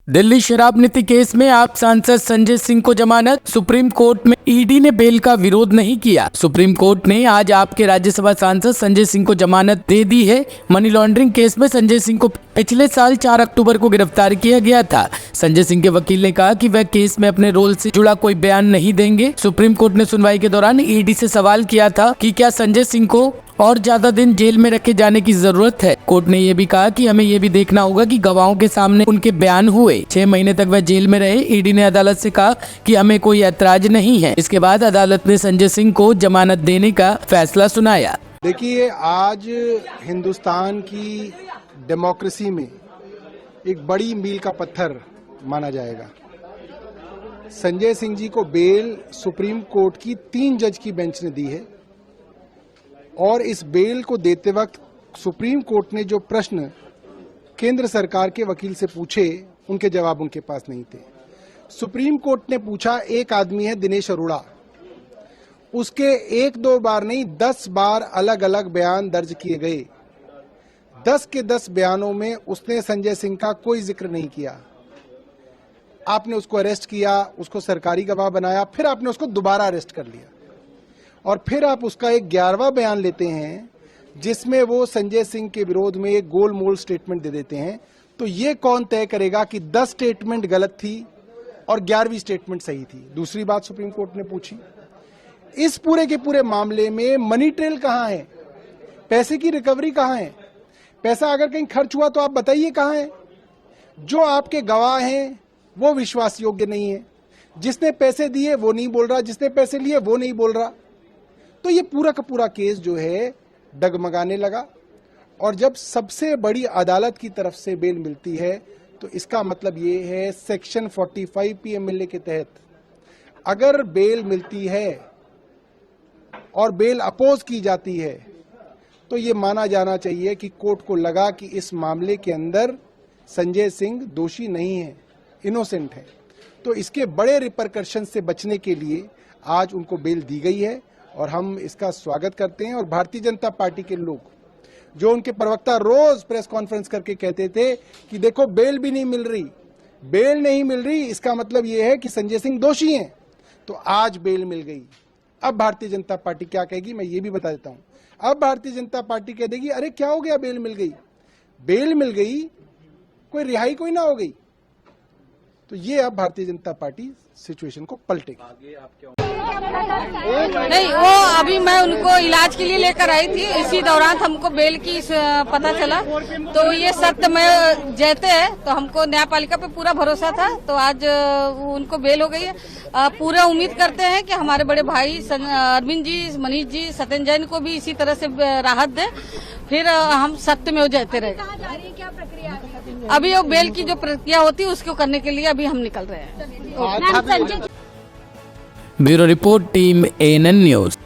दिल्ली शराब नीति केस में आप सांसद संजय सिंह को जमानत। सुप्रीम कोर्ट में ईडी ने बेल का विरोध नहीं किया। सुप्रीम कोर्ट ने आज आपके राज्यसभा सांसद संजय सिंह को जमानत दे दी है। मनी लॉन्ड्रिंग केस में संजय सिंह को पिछले साल 4 अक्टूबर को गिरफ्तार किया गया था। संजय सिंह के वकील ने कहा कि वह केस में अपने रोल से जुड़ा कोई बयान नहीं देंगे। सुप्रीम कोर्ट ने सुनवाई के दौरान ईडी से सवाल किया था कि क्या संजय सिंह को और ज्यादा दिन जेल में रखे जाने की जरूरत है। कोर्ट ने यह भी कहा कि हमें यह भी देखना होगा कि गवाहों के सामने उनके बयान हुए। 6 महीने तक वह जेल में रहे। ईडी ने अदालत से कहा कि हमें कोई ऐतराज नहीं है। इसके बाद अदालत ने संजय सिंह को जमानत देने का फैसला सुनाया। देखिए, आज हिंदुस्तान की डेमोक्रेसी में एक बड़ी मील का पत्थर माना जाएगा। संजय सिंह जी को बेल सुप्रीम कोर्ट की 3 जज की बेंच ने दी है और इस बेल को देते वक्त सुप्रीम कोर्ट ने जो प्रश्न केंद्र सरकार के वकील से पूछे, उनके जवाब उनके पास नहीं थे। सुप्रीम कोर्ट ने पूछा, एक आदमी है दिनेश अरोड़ा, उसके 1-2 बार नहीं 10 बार अलग अलग बयान दर्ज किए गए। 10 के 10 बयानों में उसने संजय सिंह का कोई जिक्र नहीं किया। आपने उसको अरेस्ट किया, उसको सरकारी गवाह बनाया, फिर आपने उसको दोबारा अरेस्ट कर लिया और फिर आप उसका एक 11वां बयान लेते हैं जिसमें वो संजय सिंह के विरोध में एक गोलमोल स्टेटमेंट दे देते हैं। तो ये कौन तय करेगा कि 10 स्टेटमेंट गलत थी और 11वीं स्टेटमेंट सही थी। दूसरी बात सुप्रीम कोर्ट ने पूछी, इस पूरे के पूरे मामले में मनी ट्रेल कहां है, पैसे की रिकवरी कहां है, पैसा अगर कहीं खर्च हुआ तो आप बताइए कहां है। जो आपके गवाह हैं वो विश्वास योग्य नहीं है, जिसने पैसे दिए वो नहीं बोल रहा, जिसने पैसे लिए वो नहीं बोल रहा। तो ये पूरा का पूरा केस जो है डगमगाने लगा और जब सबसे बड़ी अदालत की तरफ से बेल मिलती है तो इसका मतलब ये है सेक्शन 45 PMLA के तहत अगर बेल मिलती है और बेल अपोज की जाती है तो ये माना जाना चाहिए कि कोर्ट को लगा कि इस मामले के अंदर संजय सिंह दोषी नहीं है, इनोसेंट है। तो इसके बड़े रिपरकशन से बचने के लिए आज उनको बेल दी गई है और हम इसका स्वागत करते हैं। और भारतीय जनता पार्टी के लोग, जो उनके प्रवक्ता रोज प्रेस कॉन्फ्रेंस करके कहते थे कि देखो बेल भी नहीं मिल रही, बेल नहीं मिल रही, इसका मतलब ये है कि संजय सिंह दोषी हैं, तो आज बेल मिल गई। अब भारतीय जनता पार्टी क्या कहेगी मैं ये भी बता देता हूं। अब भारतीय जनता पार्टी कह देगी अरे क्या हो गया, बेल मिल गई, बेल मिल गई, कोई रिहाई कोई ना हो गई। तो ये अब भारतीय जनता पार्टी सिचुएशन को पलटेगी। नहीं, वो अभी मैं उनको इलाज के लिए लेकर आई थी, इसी दौरान हमको बेल की पता चला। तो ये सत्य में जयते हैं, तो हमको न्यायपालिका पे पूरा भरोसा था, तो आज उनको बेल हो गई है। पूरा उम्मीद करते हैं कि हमारे बड़े भाई अरविंद जी, मनीष जी, सत्येंद्र जैन को भी इसी तरह से राहत दे, फिर हम सत्य में जयते रहे। अभी वो बेल की जो प्रक्रिया होती है उसको करने के लिए अभी हम निकल रहे हैं। Bureau report, team ANN news.